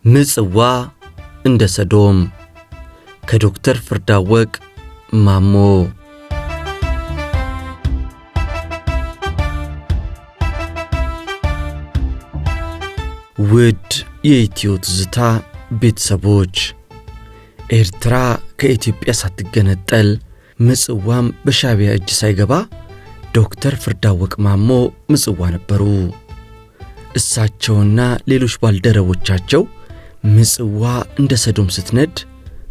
ምጽዋ እንደ ሰዶም ከዶክተር ፍርዳወቅ ማሞ። ውድ የኢትዮ ትዝታ ቤተሰቦች፣ ኤርትራ ከኢትዮጵያ ሳትገነጠል ምጽዋም በሻዕቢያ እጅ ሳይገባ ዶክተር ፍርዳወቅ ማሞ ምጽዋ ነበሩ። እሳቸውና ሌሎች ባልደረቦቻቸው ምጽዋ እንደ ሰዶም ስትነድ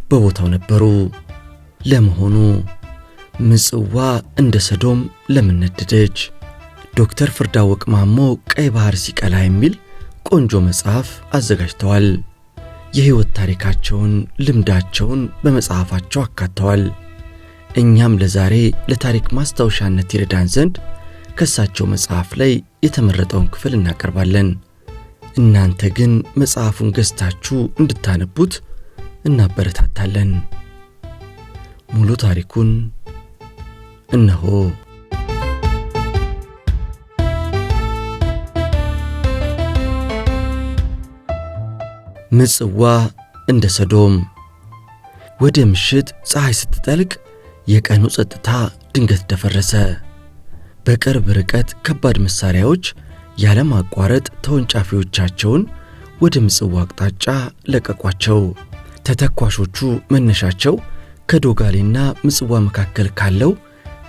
በቦታው ነበሩ። ለመሆኑ ምጽዋ እንደ ሰዶም ለምን ነደደች? ዶክተር ፍርዳወቅ ማሞ ቀይ ባህር ሲቀላ የሚል ቆንጆ መጽሐፍ አዘጋጅተዋል። የሕይወት ታሪካቸውን፣ ልምዳቸውን በመጽሐፋቸው አካተዋል። እኛም ለዛሬ ለታሪክ ማስታወሻነት ይረዳን ዘንድ ከሳቸው መጽሐፍ ላይ የተመረጠውን ክፍል እናቀርባለን። እናንተ ግን መጽሐፉን ገዝታችሁ እንድታነቡት እናበረታታለን። ሙሉ ታሪኩን እነሆ። ምጽዋ እንደ ሰዶም። ወደ ምሽት ፀሐይ ስትጠልቅ የቀኑ ጸጥታ ድንገት ደፈረሰ። በቅርብ ርቀት ከባድ መሳሪያዎች ያለማቋረጥ ተወንጫፊዎቻቸውን ወደ ምጽዋ አቅጣጫ ለቀቋቸው። ተተኳሾቹ መነሻቸው ከዶጋሌና ምጽዋ መካከል ካለው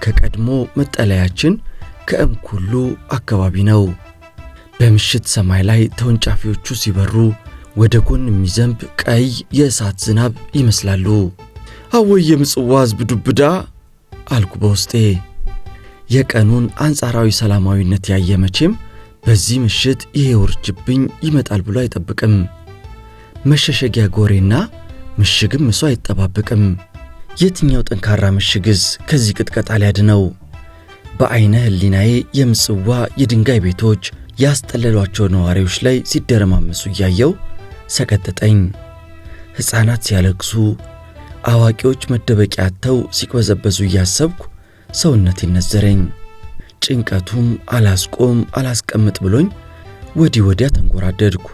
ከቀድሞ መጠለያችን ከእምኩሉ አካባቢ ነው። በምሽት ሰማይ ላይ ተወንጫፊዎቹ ሲበሩ ወደ ጎን የሚዘንብ ቀይ የእሳት ዝናብ ይመስላሉ። አወይ የምጽዋ ሕዝብ ዱብዳ አልኩ በውስጤ። የቀኑን አንጻራዊ ሰላማዊነት ያየ መቼም በዚህ ምሽት ይሄ ውርጅብኝ ይመጣል ብሎ አይጠብቅም። መሸሸጊያ ጎሬና ምሽግም እሱ አይጠባበቅም። የትኛው ጠንካራ ምሽግስ ከዚህ ቅጥቀጣ ሊያድነው? በዐይነ ህሊናዬ የምጽዋ የድንጋይ ቤቶች ያስጠለሏቸው ነዋሪዎች ላይ ሲደረማመሱ እያየው ሰቀጠጠኝ። ሕፃናት ሲያለቅሱ፣ አዋቂዎች መደበቂያ አጥተው ሲቅበዘበዙ እያሰብኩ ሰውነቴን ነዘረኝ። ጭንቀቱም አላስቀምጥ ብሎኝ ወዲህ ወዲያ ተንጎራደድኩ።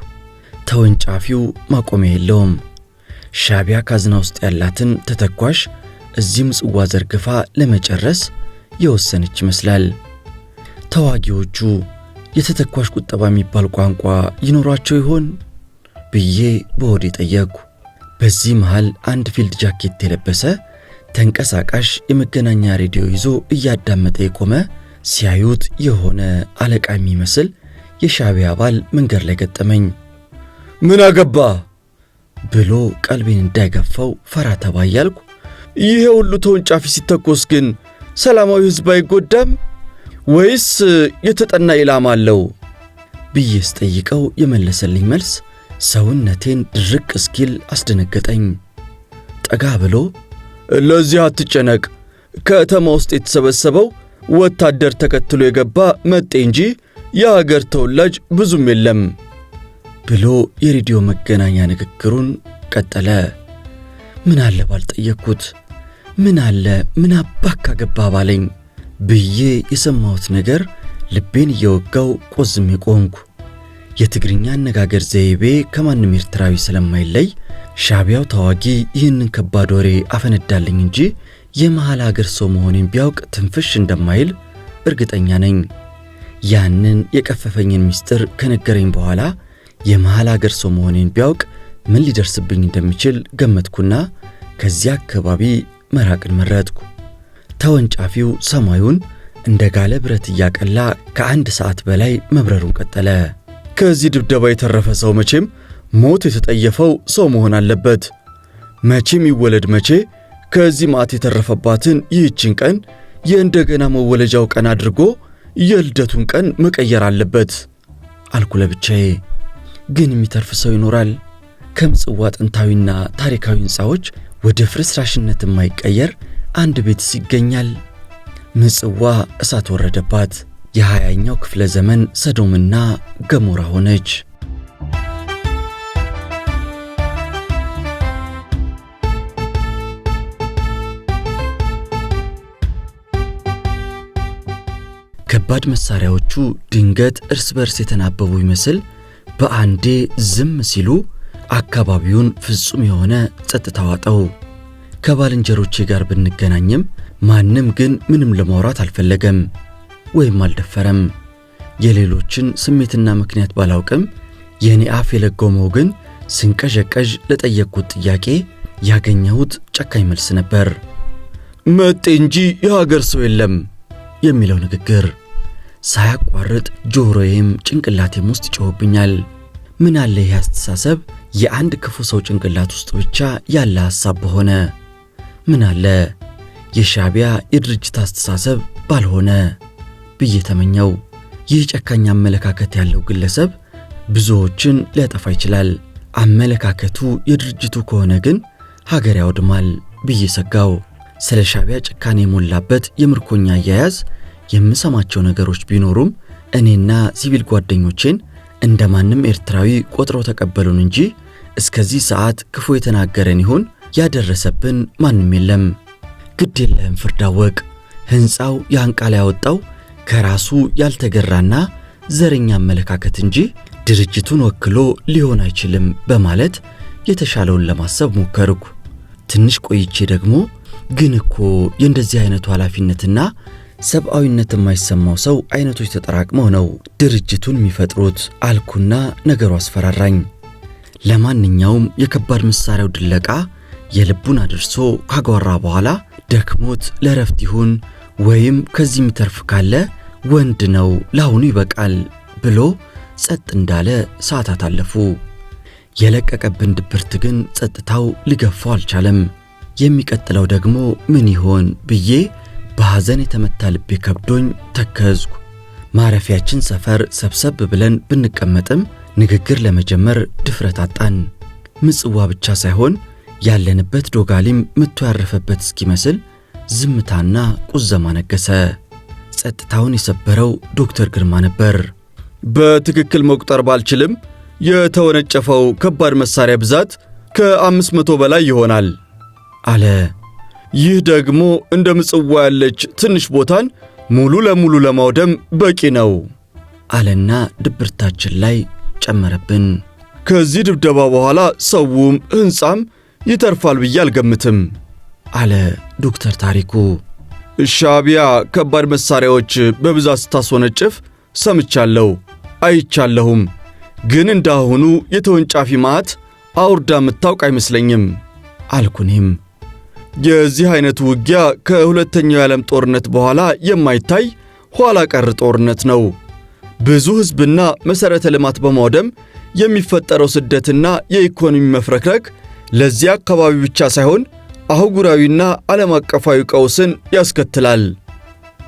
ተወንጫፊው ማቆሚያ የለውም። ሻዕቢያ ካዝና ውስጥ ያላትን ተተኳሽ እዚህ ምጽዋ ዘርግፋ ለመጨረስ የወሰነች ይመስላል። ተዋጊዎቹ የተተኳሽ ቁጠባ የሚባል ቋንቋ ይኖሯቸው ይሆን ብዬ በሆዴ ጠየቅኩ። በዚህ መሃል አንድ ፊልድ ጃኬት የለበሰ ተንቀሳቃሽ የመገናኛ ሬዲዮ ይዞ እያዳመጠ የቆመ ሲያዩት የሆነ አለቃ የሚመስል የሻዕቢያ አባል መንገድ ላይ ገጠመኝ። ምን አገባ ብሎ ቀልቤን እንዳይገፋው ፈራ ተባ እያልኩ፣ ይሄ ሁሉ ተወንጫፊ ሲተኮስ ግን ሰላማዊ ሕዝብ አይጎዳም ወይስ የተጠና ኢላማ አለው ብዬ ስጠይቀው የመለሰልኝ መልስ ሰውነቴን ድርቅ እስኪል አስደነገጠኝ። ጠጋ ብሎ ለዚህ አትጨነቅ፣ ከተማ ውስጥ የተሰበሰበው ወታደር ተከትሎ የገባ መጤ እንጂ የሀገር ተወላጅ ብዙም የለም ብሎ የሬዲዮ መገናኛ ንግግሩን ቀጠለ። ምን አለ ባልጠየቅኩት፣ ምን አለ ምን አባካ ገባ ባለኝ ብዬ የሰማሁት ነገር ልቤን እየወጋው ቆዝሜ ቆምኩ። የትግርኛ አነጋገር ዘይቤ ከማንም ኤርትራዊ ስለማይለይ ሻዕቢያው ተዋጊ ይህንን ከባድ ወሬ አፈነዳልኝ እንጂ የመሃል ሀገር ሰው መሆኔን ቢያውቅ ትንፍሽ እንደማይል እርግጠኛ ነኝ። ያንን የቀፈፈኝን ምስጢር ከነገረኝ በኋላ የመሃል ሀገር ሰው መሆኔን ቢያውቅ ምን ሊደርስብኝ እንደሚችል ገመትኩና ከዚያ አካባቢ መራቅን መረጥኩ። ተወንጫፊው ሰማዩን እንደ ጋለ ብረት እያቀላ ከአንድ ሰዓት በላይ መብረሩን ቀጠለ። ከዚህ ድብደባ የተረፈ ሰው መቼም ሞት የተጠየፈው ሰው መሆን አለበት። መቼም ይወለድ መቼ ከዚህ ማት የተረፈባትን ይህችን ቀን የእንደገና መወለጃው ቀን አድርጎ የልደቱን ቀን መቀየር አለበት አልኩ ለብቻዬ። ግን የሚተርፍ ሰው ይኖራል? ከምጽዋ ጥንታዊና ታሪካዊ ሕንፃዎች ወደ ፍርስራሽነት የማይቀየር አንድ ቤትስ ይገኛል? ምጽዋ እሳት ወረደባት። የ20ኛው ክፍለ ዘመን ሰዶምና ገሞራ ሆነች። ከባድ መሳሪያዎቹ ድንገት እርስ በርስ የተናበቡ ይመስል በአንዴ ዝም ሲሉ አካባቢውን ፍጹም የሆነ ጸጥታ ዋጠው። ከባልንጀሮቼ ጋር ብንገናኝም ማንም ግን ምንም ለማውራት አልፈለገም ወይም አልደፈረም። የሌሎችን ስሜትና ምክንያት ባላውቅም የኔ አፍ የለጎመው ግን ስንቀዠቀዥ ለጠየቅኩት ጥያቄ ያገኘሁት ጨካኝ መልስ ነበር። መጤ እንጂ የሀገር ሰው የለም የሚለው ንግግር ሳያቋርጥ ጆሮዬም ጭንቅላቴም ውስጥ ይጮህብኛል። ምን አለ ይህ አስተሳሰብ የአንድ ክፉ ሰው ጭንቅላት ውስጥ ብቻ ያለ ሐሳብ በሆነ? ምን አለ የሻዕቢያ የድርጅት አስተሳሰብ ባልሆነ ብዬ ተመኘው። ይህ ጨካኝ አመለካከት ያለው ግለሰብ ብዙዎችን ሊያጠፋ ይችላል። አመለካከቱ የድርጅቱ ከሆነ ግን ሀገር ያወድማል ብዬ ሰጋው። ስለ ሻዕቢያ ጭካኔ የሞላበት የምርኮኛ አያያዝ የምሰማቸው ነገሮች ቢኖሩም እኔና ሲቪል ጓደኞቼን እንደማንም ኤርትራዊ ቆጥረው ተቀበሉን እንጂ እስከዚህ ሰዓት ክፉ የተናገረን ይሆን ያደረሰብን ማንም የለም። ግድ የለም ፍርድ አወቅ። ሕንፃው ያን ቃል ያወጣው ከራሱ ያልተገራና ዘረኛ አመለካከት እንጂ ድርጅቱን ወክሎ ሊሆን አይችልም በማለት የተሻለውን ለማሰብ ሞከርኩ። ትንሽ ቆይቼ ደግሞ ግን እኮ የእንደዚህ አይነቱ ኃላፊነትና ሰብአዊነት የማይሰማው ሰው አይነቶች ተጠራቅመው ነው ድርጅቱን የሚፈጥሩት አልኩና ነገሩ አስፈራራኝ። ለማንኛውም የከባድ መሳሪያው ድለቃ የልቡን አድርሶ ካጓራ በኋላ ደክሞት ለረፍት ይሁን ወይም ከዚህ የሚተርፍ ካለ ወንድ ነው ለአሁኑ ይበቃል ብሎ ጸጥ እንዳለ ሰዓታት አለፉ። የለቀቀብን ድብርት ግን ጸጥታው ሊገፋው አልቻለም። የሚቀጥለው ደግሞ ምን ይሆን ብዬ በሐዘን የተመታ ልቤ ከብዶኝ ተከዝኩ። ማረፊያችን ሰፈር ሰብሰብ ብለን ብንቀመጥም ንግግር ለመጀመር ድፍረት አጣን። ምጽዋ ብቻ ሳይሆን ያለንበት ዶጋሊም ምቶ ያረፈበት እስኪመስል ዝምታና ቁዘማ ነገሰ። ጸጥታውን የሰበረው ዶክተር ግርማ ነበር። በትክክል መቁጠር ባልችልም የተወነጨፈው ከባድ መሳሪያ ብዛት ከ500 በላይ ይሆናል አለ። ይህ ደግሞ እንደ ምጽዋ ያለች ትንሽ ቦታን ሙሉ ለሙሉ ለማውደም በቂ ነው አለና ድብርታችን ላይ ጨመረብን። ከዚህ ድብደባ በኋላ ሰውም ሕንፃም ይተርፋል ብዬ አልገምትም አለ ዶክተር ታሪኩ። ሻዕቢያ ከባድ መሳሪያዎች በብዛት ስታስወነጭፍ ሰምቻለሁ፣ አይቻለሁም። ግን እንዳሁኑ የተወንጫፊ ማዕት አውርዳ የምታውቅ አይመስለኝም አልኩኔም። የዚህ አይነቱ ውጊያ ከሁለተኛው የዓለም ጦርነት በኋላ የማይታይ ኋላ ቀር ጦርነት ነው። ብዙ ሕዝብና መሠረተ ልማት በማውደም የሚፈጠረው ስደትና የኢኮኖሚ መፍረክረክ ለዚህ አካባቢ ብቻ ሳይሆን አህጉራዊና ዓለም አቀፋዊ ቀውስን ያስከትላል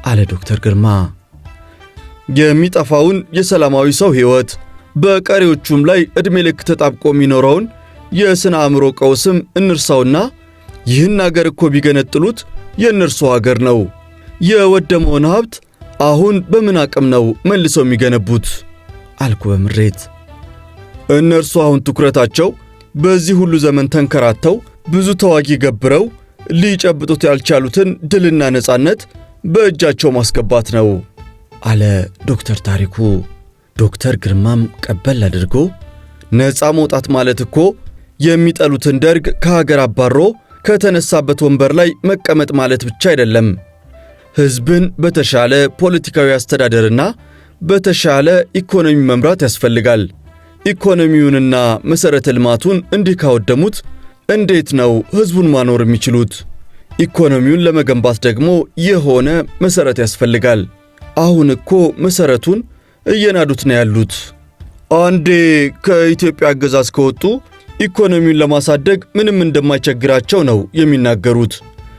አለ ዶክተር ግርማ። የሚጠፋውን የሰላማዊ ሰው ሕይወት በቀሪዎቹም ላይ ዕድሜ ልክ ተጣብቆ የሚኖረውን የሥነ አእምሮ ቀውስም እንርሳውና ይህን አገር እኮ ቢገነጥሉት የእነርሱ አገር ነው። የወደመውን ሀብት አሁን በምን አቅም ነው መልሰው የሚገነቡት አልኩ በምሬት። እነርሱ አሁን ትኩረታቸው በዚህ ሁሉ ዘመን ተንከራተው ብዙ ተዋጊ ገብረው ሊጨብጡት ያልቻሉትን ድልና ነጻነት በእጃቸው ማስገባት ነው አለ ዶክተር ታሪኩ። ዶክተር ግርማም ቀበል አድርጎ ነጻ መውጣት ማለት እኮ የሚጠሉትን ደርግ ከሀገር አባሮ ከተነሳበት ወንበር ላይ መቀመጥ ማለት ብቻ አይደለም። ሕዝብን በተሻለ ፖለቲካዊ አስተዳደርና በተሻለ ኢኮኖሚ መምራት ያስፈልጋል። ኢኮኖሚውንና መሠረተ ልማቱን እንዲህ ካወደሙት እንዴት ነው ሕዝቡን ማኖር የሚችሉት? ኢኮኖሚውን ለመገንባት ደግሞ የሆነ መሠረት ያስፈልጋል። አሁን እኮ መሠረቱን እየናዱት ነው ያሉት። አንዴ ከኢትዮጵያ አገዛዝ ከወጡ ኢኮኖሚውን ለማሳደግ ምንም እንደማይቸግራቸው ነው የሚናገሩት።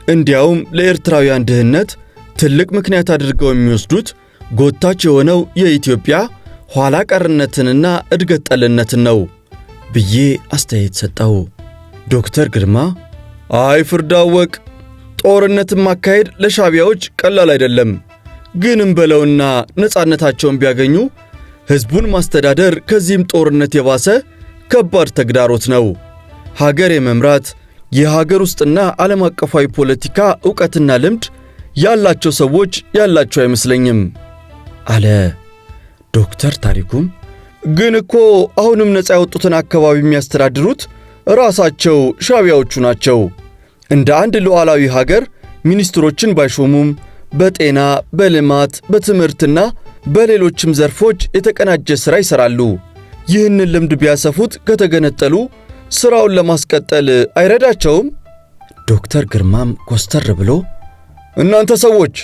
እንዲያውም ለኤርትራውያን ድህነት ትልቅ ምክንያት አድርገው የሚወስዱት ጎታች የሆነው የኢትዮጵያ ኋላ ቀርነትንና እድገት ጠልነትን ነው ብዬ አስተያየት ሰጠው። ዶክተር ግርማ አይ ፍርዳወቅ፣ ጦርነትን ማካሄድ ለሻቢያዎች ቀላል አይደለም፣ ግንም በለውና ነፃነታቸውን ቢያገኙ ሕዝቡን ማስተዳደር ከዚህም ጦርነት የባሰ ከባድ ተግዳሮት ነው። ሀገር የመምራት የሀገር ውስጥና ዓለም አቀፋዊ ፖለቲካ ዕውቀትና ልምድ ያላቸው ሰዎች ያላቸው አይመስለኝም አለ። ዶክተር ታሪኩም ግን እኮ አሁንም ነፃ ያወጡትን አካባቢ የሚያስተዳድሩት ራሳቸው ሻቢያዎቹ ናቸው። እንደ አንድ ሉዓላዊ ሀገር ሚኒስትሮችን ባይሾሙም በጤና፣ በልማት፣ በትምህርትና በሌሎችም ዘርፎች የተቀናጀ ሥራ ይሠራሉ። ይህንን ልምድ ቢያሰፉት ከተገነጠሉ ሥራውን ለማስቀጠል አይረዳቸውም? ዶክተር ግርማም ኮስተር ብሎ እናንተ ሰዎች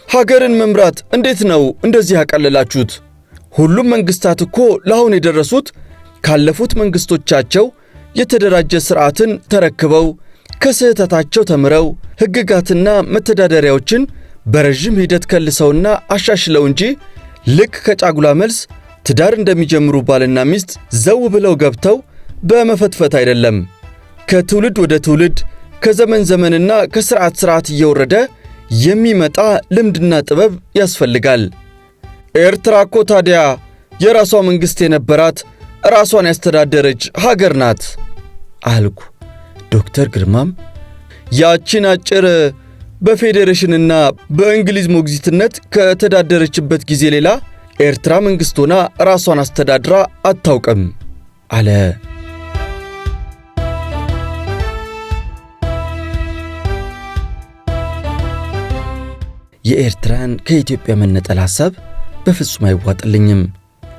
ሀገርን መምራት እንዴት ነው እንደዚህ ያቀለላችሁት? ሁሉም መንግሥታት እኮ ለአሁን የደረሱት ካለፉት መንግሥቶቻቸው የተደራጀ ሥርዓትን ተረክበው ከስህተታቸው ተምረው ሕግጋትና መተዳደሪያዎችን በረዥም ሂደት ከልሰውና አሻሽለው እንጂ ልክ ከጫጉላ መልስ ትዳር እንደሚጀምሩ ባልና ሚስት ዘው ብለው ገብተው በመፈትፈት አይደለም። ከትውልድ ወደ ትውልድ ከዘመን ዘመንና ከሥርዓት ሥርዓት እየወረደ የሚመጣ ልምድና ጥበብ ያስፈልጋል። ኤርትራ እኮ ታዲያ የራሷ መንግሥት የነበራት ራሷን ያስተዳደረች ሀገር ናት አልኩ። ዶክተር ግርማም ያቺን አጭር በፌዴሬሽንና በእንግሊዝ ሞግዚትነት ከተዳደረችበት ጊዜ ሌላ ኤርትራ መንግሥት ሆና ራሷን አስተዳድራ አታውቅም አለ። የኤርትራን ከኢትዮጵያ መነጠል ሐሳብ በፍጹም አይዋጥልኝም።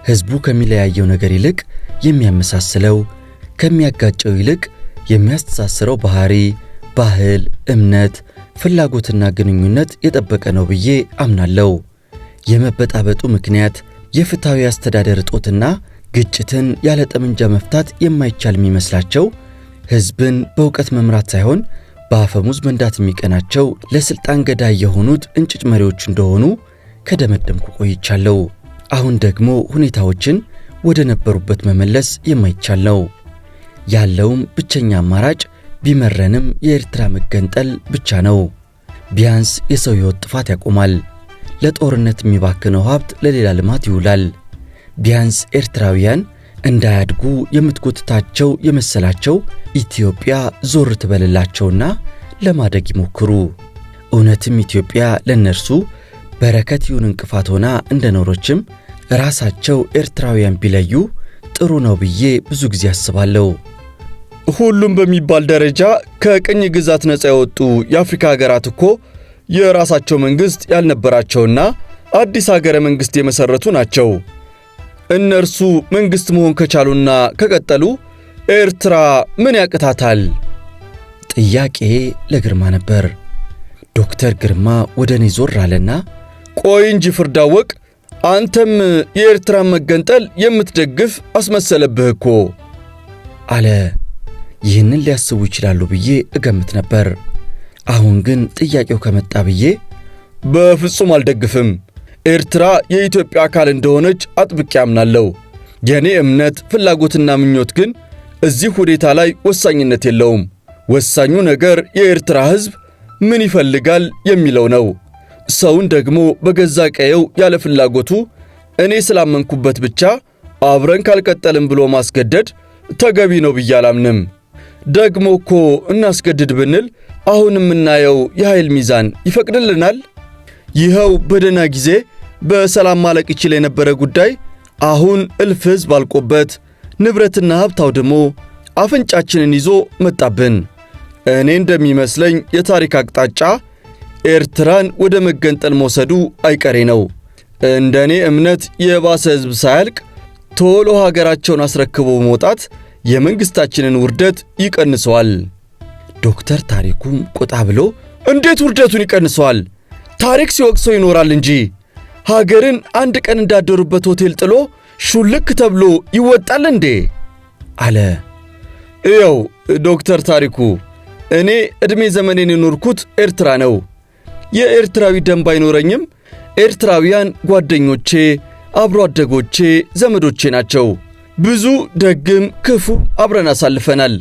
ሕዝቡ ከሚለያየው ነገር ይልቅ የሚያመሳስለው፣ ከሚያጋጨው ይልቅ የሚያስተሳስረው ባህሪ፣ ባህል፣ እምነት፣ ፍላጎትና ግንኙነት የጠበቀ ነው ብዬ አምናለሁ። የመበጣበጡ ምክንያት የፍትሐዊ አስተዳደር እጦትና ግጭትን ያለ ጠመንጃ መፍታት የማይቻል የሚመስላቸው ሕዝብን በእውቀት መምራት ሳይሆን በአፈሙዝ መንዳት የሚቀናቸው ለሥልጣን ገዳይ የሆኑት እንጭጭ መሪዎች እንደሆኑ ከደመደምኩ ቆይቻለሁ። አሁን ደግሞ ሁኔታዎችን ወደ ነበሩበት መመለስ የማይቻል ነው። ያለውም ብቸኛ አማራጭ ቢመረንም የኤርትራ መገንጠል ብቻ ነው። ቢያንስ የሰው ሕይወት ጥፋት ያቆማል። ለጦርነት የሚባክነው ሀብት ለሌላ ልማት ይውላል። ቢያንስ ኤርትራውያን እንዳያድጉ የምትጎትታቸው የመሰላቸው ኢትዮጵያ ዞር ትበልላቸውና ለማደግ ይሞክሩ። እውነትም ኢትዮጵያ ለነርሱ በረከት ይሁን እንቅፋት ሆና እንደኖረችም ራሳቸው ኤርትራውያን ቢለዩ ጥሩ ነው ብዬ ብዙ ጊዜ አስባለሁ። ሁሉም በሚባል ደረጃ ከቅኝ ግዛት ነፃ የወጡ የአፍሪካ ሀገራት እኮ የራሳቸው መንግሥት ያልነበራቸውና አዲስ ሀገረ መንግሥት የመሠረቱ ናቸው። እነርሱ መንግሥት መሆን ከቻሉና ከቀጠሉ ኤርትራ ምን ያቅታታል? ጥያቄ ለግርማ ነበር። ዶክተር ግርማ ወደ እኔ ዞር አለና ቆይ እንጂ ፍርዳወቅ፣ አንተም የኤርትራን መገንጠል የምትደግፍ አስመሰለብህ እኮ አለ። ይህንን ሊያስቡ ይችላሉ ብዬ እገምት ነበር። አሁን ግን ጥያቄው ከመጣ ብዬ በፍጹም አልደግፍም። ኤርትራ የኢትዮጵያ አካል እንደሆነች አጥብቄ አምናለሁ። የኔ እምነት፣ ፍላጎትና ምኞት ግን እዚህ ሁኔታ ላይ ወሳኝነት የለውም። ወሳኙ ነገር የኤርትራ ሕዝብ ምን ይፈልጋል የሚለው ነው። ሰውን ደግሞ በገዛ ቀየው ያለ ፍላጎቱ እኔ ስላመንኩበት ብቻ አብረን ካልቀጠልን ብሎ ማስገደድ ተገቢ ነው ብዬ አላምንም። ደግሞ እኮ እናስገድድ ብንል አሁን የምናየው የኃይል ሚዛን ይፈቅድልናል? ይኸው በደህና ጊዜ በሰላም ማለቅ ይችል የነበረ ጉዳይ አሁን እልፍ ሕዝብ አልቆበት ንብረትና ሀብት አውድሞ አፍንጫችንን ይዞ መጣብን። እኔ እንደሚመስለኝ የታሪክ አቅጣጫ ኤርትራን ወደ መገንጠል መውሰዱ አይቀሬ ነው። እንደኔ እምነት የባሰ ሕዝብ ሳያልቅ ቶሎ ሀገራቸውን አስረክቦ መውጣት የመንግሥታችንን ውርደት ይቀንሰዋል። ዶክተር ታሪኩም ቆጣ ብሎ እንዴት ውርደቱን ይቀንሰዋል? ታሪክ ሲወቅሰው ይኖራል እንጂ ሀገርን አንድ ቀን እንዳደሩበት ሆቴል ጥሎ ሹልክ ተብሎ ይወጣል እንዴ? አለ። እየው ዶክተር ታሪኩ፣ እኔ ዕድሜ ዘመኔን የኖርኩት ኤርትራ ነው። የኤርትራዊ ደም ባይኖረኝም ኤርትራውያን ጓደኞቼ፣ አብሮ አደጎቼ፣ ዘመዶቼ ናቸው። ብዙ ደግም ክፉ አብረን አሳልፈናል።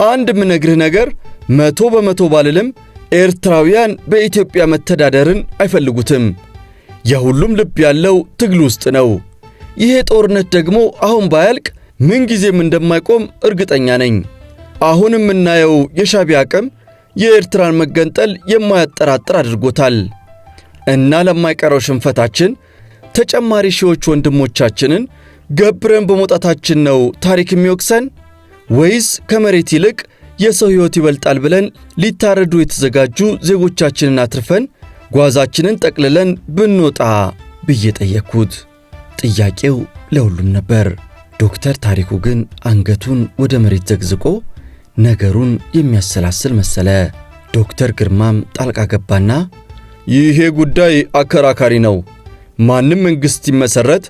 አንድ ምነግርህ ነገር 100% ባልልም ኤርትራውያን በኢትዮጵያ መተዳደርን አይፈልጉትም። የሁሉም ልብ ያለው ትግል ውስጥ ነው። ይሄ ጦርነት ደግሞ አሁን ባያልቅ ምንጊዜም እንደማይቆም እርግጠኛ ነኝ። አሁን የምናየው የሻዕቢያ አቅም የኤርትራን መገንጠል የማያጠራጥር አድርጎታል እና ለማይቀረው ሽንፈታችን ተጨማሪ ሺዎች ወንድሞቻችንን ገብረን በመውጣታችን ነው ታሪክ የሚወቅሰን ወይስ ከመሬት ይልቅ የሰው ሕይወት ይበልጣል ብለን ሊታረዱ የተዘጋጁ ዜጎቻችንን አትርፈን ጓዛችንን ጠቅልለን ብንወጣ ብዬ ጠየቅኩት። ጥያቄው ለሁሉም ነበር። ዶክተር ታሪኩ ግን አንገቱን ወደ መሬት ዘግዝቆ ነገሩን የሚያሰላስል መሰለ። ዶክተር ግርማም ጣልቃ ገባና ይሄ ጉዳይ አከራካሪ ነው። ማንም መንግሥት ሲመሠረት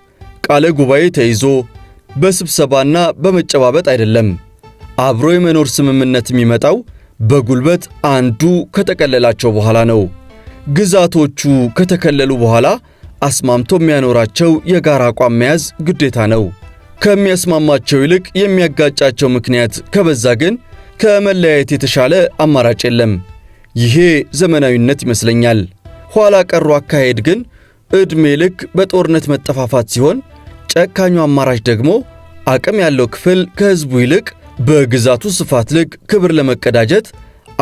ቃለ ጉባኤ ተይዞ በስብሰባና በመጨባበጥ አይደለም። አብሮ የመኖር ስምምነት የሚመጣው በጉልበት አንዱ ከተቀለላቸው በኋላ ነው። ግዛቶቹ ከተከለሉ በኋላ አስማምቶ የሚያኖራቸው የጋራ አቋም መያዝ ግዴታ ነው። ከሚያስማማቸው ይልቅ የሚያጋጫቸው ምክንያት ከበዛ ግን ከመለያየት የተሻለ አማራጭ የለም። ይሄ ዘመናዊነት ይመስለኛል። ኋላ ቀሩ አካሄድ ግን ዕድሜ ልክ በጦርነት መጠፋፋት ሲሆን፣ ጨካኙ አማራጭ ደግሞ አቅም ያለው ክፍል ከሕዝቡ ይልቅ በግዛቱ ስፋት ልክ ክብር ለመቀዳጀት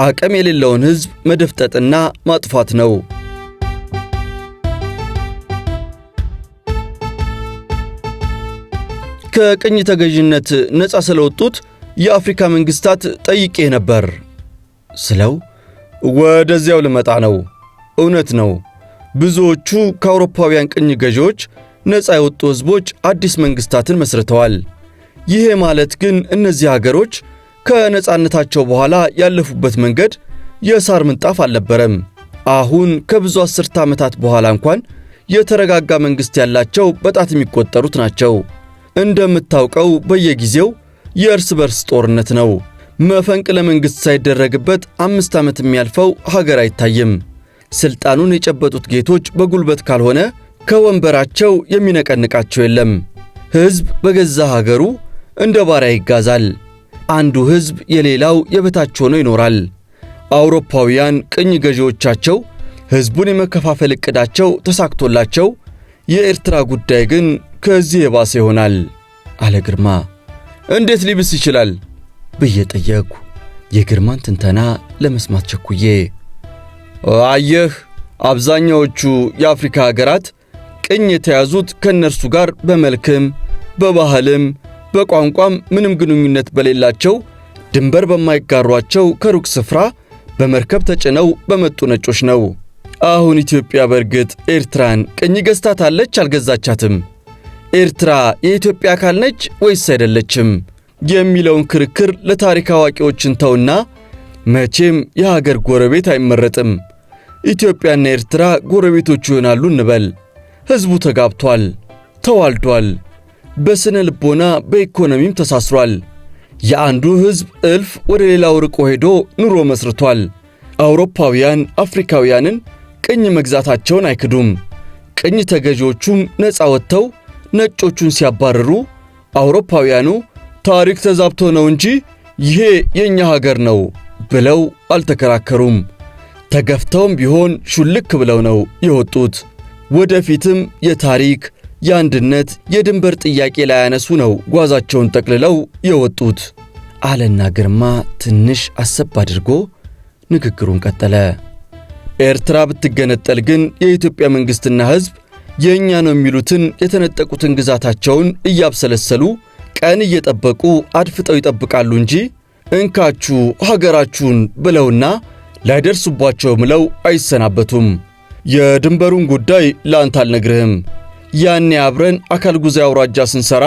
አቅም የሌለውን ሕዝብ መደፍጠጥና ማጥፋት ነው። ከቅኝ ተገዥነት ነፃ ስለወጡት የአፍሪካ መንግስታት ጠይቄ ነበር ስለው ወደዚያው ልመጣ ነው። እውነት ነው። ብዙዎቹ ከአውሮፓውያን ቅኝ ገዢዎች ነፃ የወጡ ሕዝቦች አዲስ መንግስታትን መስርተዋል። ይሄ ማለት ግን እነዚህ ሀገሮች ከነፃነታቸው በኋላ ያለፉበት መንገድ የሳር ምንጣፍ አልነበረም። አሁን ከብዙ አስርተ ዓመታት በኋላ እንኳን የተረጋጋ መንግስት ያላቸው በጣት የሚቆጠሩት ናቸው። እንደምታውቀው በየጊዜው የእርስ በርስ ጦርነት ነው። መፈንቅለ መንግሥት ሳይደረግበት 5 ዓመት የሚያልፈው ሀገር አይታይም። ሥልጣኑን የጨበጡት ጌቶች በጉልበት ካልሆነ ከወንበራቸው የሚነቀንቃቸው የለም። ሕዝብ በገዛ ሀገሩ እንደ ባሪያ ይጋዛል። አንዱ ሕዝብ የሌላው የበታች ሆኖ ይኖራል። አውሮፓውያን ቅኝ ገዢዎቻቸው ሕዝቡን የመከፋፈል ዕቅዳቸው ተሳክቶላቸው፣ የኤርትራ ጉዳይ ግን ከዚህ የባሰ ይሆናል አለ ግርማ። እንዴት ሊብስ ይችላል ብዬ ጠየቅኩ። የግርማን ትንተና ለመስማት ቸኩዬ አየህ፣ አብዛኛዎቹ የአፍሪካ ሀገራት ቅኝ የተያዙት ከእነርሱ ጋር በመልክም በባህልም በቋንቋም ምንም ግንኙነት በሌላቸው ድንበር በማይጋሯቸው ከሩቅ ስፍራ በመርከብ ተጭነው በመጡ ነጮች ነው። አሁን ኢትዮጵያ በእርግጥ ኤርትራን ቅኝ ገዝታታለች? አልገዛቻትም? ኤርትራ የኢትዮጵያ አካል ነች ወይስ አይደለችም የሚለውን ክርክር ለታሪክ አዋቂዎች እንተውና መቼም የሀገር ጎረቤት አይመረጥም። ኢትዮጵያና ኤርትራ ጎረቤቶች ይሆናሉ እንበል። ሕዝቡ ተጋብቷል፣ ተዋልዷል፣ በስነ ልቦና በኢኮኖሚም ተሳስሯል። የአንዱ ሕዝብ እልፍ ወደ ሌላው ርቆ ሄዶ ኑሮ መስርቷል። አውሮፓውያን አፍሪካውያንን ቅኝ መግዛታቸውን አይክዱም። ቅኝ ተገዢዎቹም ነፃ ወጥተው ነጮቹን ሲያባርሩ አውሮፓውያኑ ታሪክ ተዛብቶ ነው እንጂ ይሄ የኛ ሀገር ነው ብለው አልተከራከሩም። ተገፍተውም ቢሆን ሹልክ ብለው ነው የወጡት። ወደፊትም የታሪክ የአንድነት የድንበር ጥያቄ ላይ ያነሱ ነው ጓዛቸውን ጠቅልለው የወጡት አለና ግርማ ትንሽ አሰብ አድርጎ ንግግሩን ቀጠለ። ኤርትራ ብትገነጠል ግን የኢትዮጵያ መንግስትና ሕዝብ የኛ ነው የሚሉትን የተነጠቁትን ግዛታቸውን እያብሰለሰሉ ቀን እየጠበቁ አድፍጠው ይጠብቃሉ እንጂ እንካችሁ ሀገራችሁን ብለውና ላይደርሱባቸው ምለው አይሰናበቱም። የድንበሩን ጉዳይ ላንተ አልነግርህም። ያኔ አብረን አካል ጉዞ አውራጃ ስንሰራ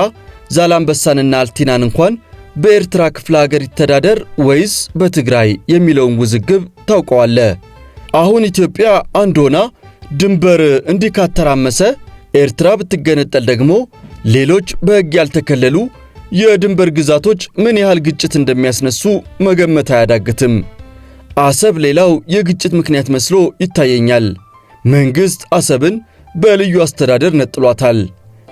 ዛላምበሳንና አልቲናን እንኳን በኤርትራ ክፍለ ሀገር ይተዳደር ወይስ በትግራይ የሚለውን ውዝግብ ታውቀዋለህ። አሁን ኢትዮጵያ አንድ ሆና ድንበር እንዲህ ካተራመሰ ኤርትራ ብትገነጠል ደግሞ ሌሎች በሕግ ያልተከለሉ የድንበር ግዛቶች ምን ያህል ግጭት እንደሚያስነሱ መገመት አያዳግትም። አሰብ ሌላው የግጭት ምክንያት መስሎ ይታየኛል። መንግሥት አሰብን በልዩ አስተዳደር ነጥሏታል።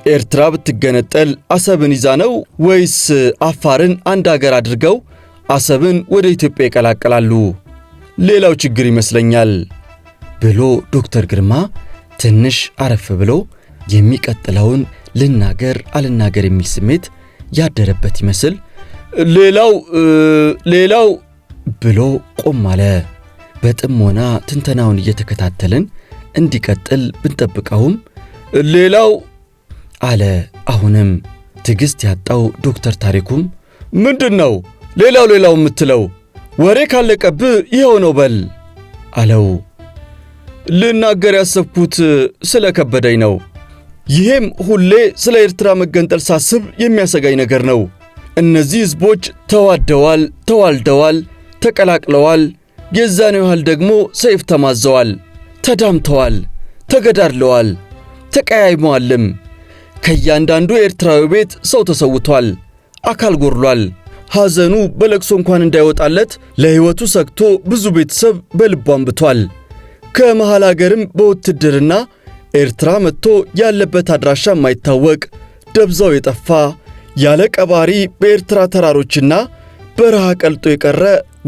ኤርትራ ብትገነጠል አሰብን ይዛ ነው ወይስ አፋርን አንድ አገር አድርገው አሰብን ወደ ኢትዮጵያ ይቀላቀላሉ? ሌላው ችግር ይመስለኛል ብሎ ዶክተር ግርማ ትንሽ አረፍ ብሎ የሚቀጥለውን ልናገር አልናገር የሚል ስሜት ያደረበት ይመስል ሌላው ብሎ ቆም አለ። በጥሞና ትንተናውን እየተከታተልን እንዲቀጥል ብንጠብቀውም ሌላው አለ። አሁንም ትዕግስት ያጣው ዶክተር ታሪኩም ምንድነው ሌላው የምትለው? ወሬ ካለቀብህ ይኸው ነው በል አለው። ልናገር ያሰብኩት ስለ ከበደኝ ነው። ይሄም ሁሌ ስለ ኤርትራ መገንጠል ሳስብ የሚያሰጋኝ ነገር ነው። እነዚህ ሕዝቦች ተዋደዋል፣ ተዋልደዋል፣ ተቀላቅለዋል። የዛን ያህል ደግሞ ሰይፍ ተማዘዋል፣ ተዳምተዋል፣ ተገዳድለዋል፣ ተቀያይመዋልም። ከእያንዳንዱ ኤርትራዊ ቤት ሰው ተሰውቷል፣ አካል ጎድሏል። ሐዘኑ በለቅሶ እንኳን እንዳይወጣለት ለሕይወቱ ሰግቶ ብዙ ቤተሰብ በልቡ አንብቷል። ከመሃል አገርም በውትድርና ኤርትራ መጥቶ ያለበት አድራሻ የማይታወቅ ደብዛው የጠፋ ያለ ቀባሪ በኤርትራ ተራሮችና በረሃ ቀልጦ የቀረ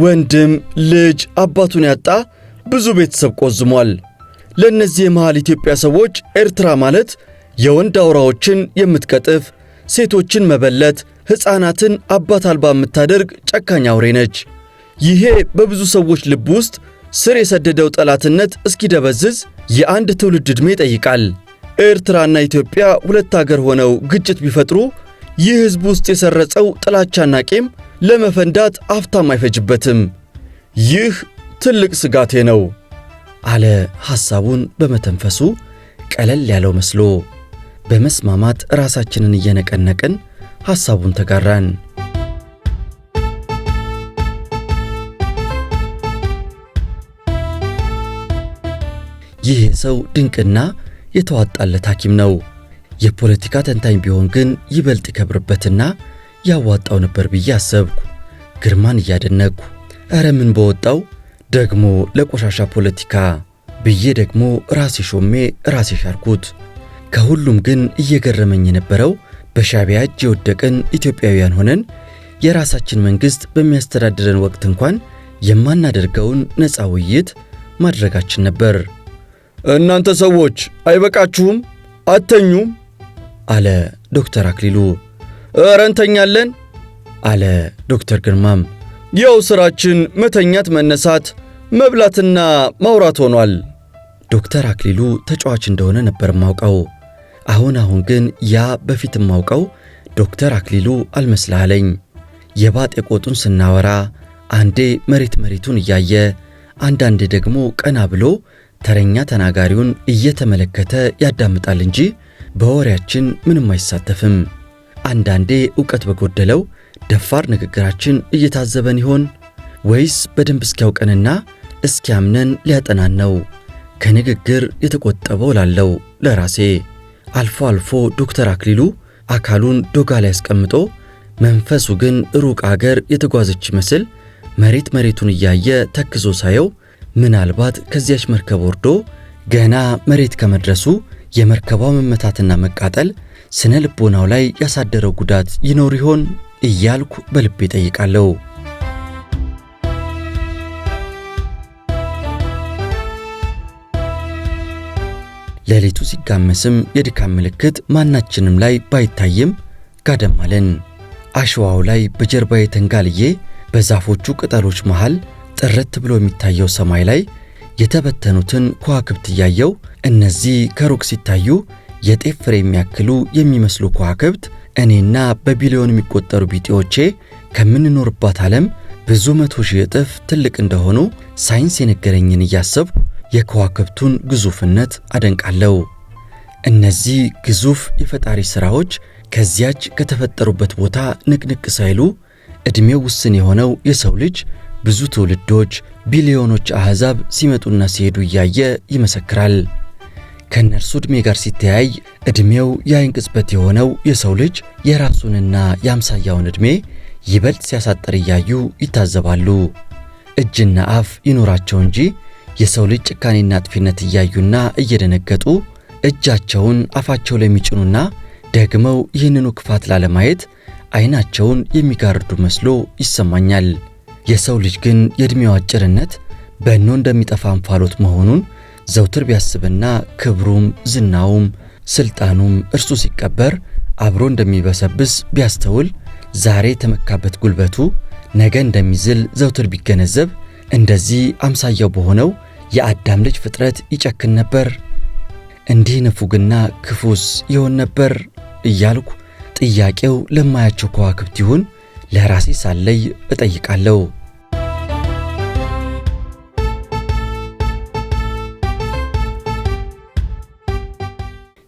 ወንድም ልጅ አባቱን ያጣ ብዙ ቤተሰብ ቆዝሟል። ለእነዚህ የመሃል ኢትዮጵያ ሰዎች ኤርትራ ማለት የወንድ አውራዎችን የምትቀጥፍ፣ ሴቶችን መበለት፣ ሕፃናትን አባት አልባ የምታደርግ ጨካኝ አውሬ ነች። ይሄ በብዙ ሰዎች ልብ ውስጥ ስር የሰደደው ጠላትነት እስኪደበዝዝ የአንድ ትውልድ ዕድሜ ይጠይቃል። ኤርትራና ኢትዮጵያ ሁለት አገር ሆነው ግጭት ቢፈጥሩ ይህ ሕዝብ ውስጥ የሰረጸው ጥላቻና ቂም ለመፈንዳት አፍታም አይፈጅበትም። ይህ ትልቅ ስጋቴ ነው አለ ሐሳቡን በመተንፈሱ ቀለል ያለው መስሎ። በመስማማት ራሳችንን እየነቀነቅን ሐሳቡን ተጋራን። ይህ ሰው ድንቅና የተዋጣለት ሐኪም ነው። የፖለቲካ ተንታኝ ቢሆን ግን ይበልጥ ይከብርበትና ያዋጣው ነበር ብዬ አሰብኩ። ግርማን እያደነቅኩ ኧረ ምን በወጣው ደግሞ ለቆሻሻ ፖለቲካ ብዬ ደግሞ ራሴ ሾሜ ራሴ ሻርኩት። ከሁሉም ግን እየገረመኝ የነበረው በሻዕቢያ እጅ የወደቅን ኢትዮጵያውያን ሆነን የራሳችን መንግሥት በሚያስተዳድረን ወቅት እንኳን የማናደርገውን ነፃ ውይይት ማድረጋችን ነበር። እናንተ ሰዎች አይበቃችሁም? አተኙም? አለ ዶክተር አክሊሉ። ኧረ እንተኛለን አለ ዶክተር ግርማም። ያው ሥራችን መተኛት፣ መነሳት፣ መብላትና ማውራት ሆኗል። ዶክተር አክሊሉ ተጫዋች እንደሆነ ነበር ማውቀው። አሁን ግን ያ በፊት ማውቀው ዶክተር አክሊሉ አልመስልሃለኝ። የባጤ ቆጡን ስናወራ አንዴ መሬቱን እያየ አንዳንዴ ደግሞ ቀና ብሎ ተረኛ ተናጋሪውን እየተመለከተ ያዳምጣል እንጂ በወሬያችን ምንም አይሳተፍም። አንዳንዴ ዕውቀት በጎደለው ደፋር ንግግራችን እየታዘበን ይሆን ወይስ በደንብ እስኪያውቀንና እስኪያምነን ሊያጠናን ነው ከንግግር የተቆጠበው ላለው ለራሴ። አልፎ አልፎ ዶክተር አክሊሉ አካሉን ዶጋ ላይ አስቀምጦ መንፈሱ ግን ሩቅ አገር የተጓዘች ይመስል መሬቱን እያየ ተክዞ ሳየው ምናልባት ከዚያች መርከብ ወርዶ ገና መሬት ከመድረሱ የመርከቧ መመታትና መቃጠል ስነ ልቦናው ላይ ያሳደረው ጉዳት ይኖር ይሆን እያልኩ በልቤ ጠይቃለሁ። ሌሊቱ ሲጋመስም የድካም ምልክት ማናችንም ላይ ባይታይም ጋደም አለን። አሸዋው ላይ በጀርባዬ ተንጋልዬ በዛፎቹ ቅጠሎች መሃል ጥርት ብሎ የሚታየው ሰማይ ላይ የተበተኑትን ከዋክብት እያየው እነዚህ ከሩቅ ሲታዩ የጤፍ ፍሬ የሚያክሉ የሚመስሉ ከዋክብት እኔና በቢሊዮን የሚቆጠሩ ቢጤዎቼ ከምንኖርባት ዓለም ብዙ መቶ ሺህ እጥፍ ትልቅ እንደሆኑ ሳይንስ የነገረኝን እያሰብኩ የከዋክብቱን ግዙፍነት አደንቃለሁ። እነዚህ ግዙፍ የፈጣሪ ሥራዎች ከዚያች ከተፈጠሩበት ቦታ ንቅንቅ ሳይሉ ዕድሜው ውስን የሆነው የሰው ልጅ ብዙ ትውልዶች፣ ቢሊዮኖች አሕዛብ ሲመጡና ሲሄዱ እያየ ይመሰክራል። ከእነርሱ ዕድሜ ጋር ሲተያይ ዕድሜው የዓይን ቅጽበት የሆነው የሰው ልጅ የራሱንና የአምሳያውን ዕድሜ ይበልጥ ሲያሳጥር እያዩ ይታዘባሉ። እጅና አፍ ይኖራቸው እንጂ የሰው ልጅ ጭካኔና አጥፊነት እያዩና እየደነገጡ እጃቸውን አፋቸው ለሚጭኑና ደግመው ይህንኑ ክፋት ላለማየት አይናቸውን የሚጋርዱ መስሎ ይሰማኛል። የሰው ልጅ ግን የዕድሜው አጭርነት በእኖ እንደሚጠፋ እንፋሎት መሆኑን ዘውትር ቢያስብና ክብሩም ዝናውም ስልጣኑም እርሱ ሲቀበር አብሮ እንደሚበሰብስ ቢያስተውል ዛሬ የተመካበት ጉልበቱ ነገ እንደሚዝል ዘውትር ቢገነዘብ እንደዚህ አምሳያው በሆነው የአዳም ልጅ ፍጥረት ይጨክን ነበር? እንዲህ ንፉግና ክፉስ ይሆን ነበር እያልኩ ጥያቄው ለማያቸው ከዋክብት ይሁን ለራሴ ሳለይ እጠይቃለሁ።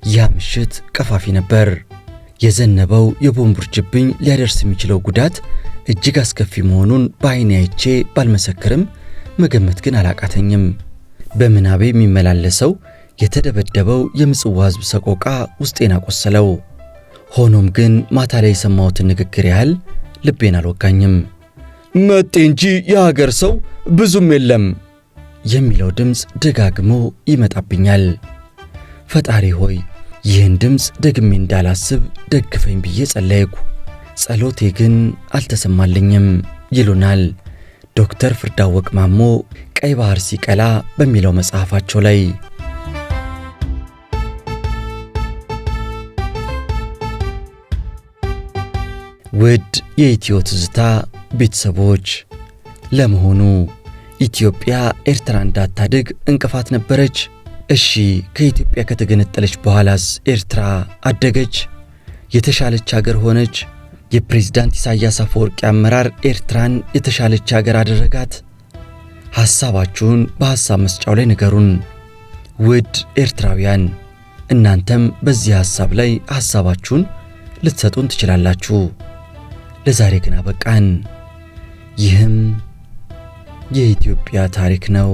ያ ምሽት ቀፋፊ ነበር። የዘነበው የቦምብ ውርጅብኝ ሊያደርስ የሚችለው ጉዳት እጅግ አስከፊ መሆኑን በዓይኔ አይቼ ባልመሰክርም መገመት ግን አላቃተኝም። በምናቤ የሚመላለሰው የተደበደበው የምጽዋ ሕዝብ ሰቆቃ ውስጤን አቆሰለው። ሆኖም ግን ማታ ላይ የሰማሁትን ንግግር ያህል ልቤን አልወጋኝም። መጤ እንጂ የሀገር ሰው ብዙም የለም የሚለው ድምፅ ደጋግሞ ይመጣብኛል። ፈጣሪ ሆይ ይህን ድምፅ ደግሜ እንዳላስብ ደግፈኝ ብዬ ጸለይኩ። ጸሎቴ ግን አልተሰማልኝም ይሉናል ዶክተር ፍርዳወቅ ማሞ ቀይ ባህር ሲቀላ በሚለው መጽሐፋቸው ላይ። ውድ የኢትዮ ትዝታ ቤተሰቦች፣ ለመሆኑ ኢትዮጵያ ኤርትራ እንዳታድግ እንቅፋት ነበረች? እሺ ከኢትዮጵያ ከተገነጠለች በኋላስ ኤርትራ አደገች? የተሻለች ሀገር ሆነች? የፕሬዝዳንት ኢሳያስ አፈወርቂ አመራር ኤርትራን የተሻለች ሀገር አደረጋት? ሐሳባችሁን በሐሳብ መስጫው ላይ ንገሩን። ውድ ኤርትራውያን፣ እናንተም በዚህ ሐሳብ ላይ ሐሳባችሁን ልትሰጡን ትችላላችሁ። ለዛሬ ግን አበቃን። ይህም የኢትዮጵያ ታሪክ ነው።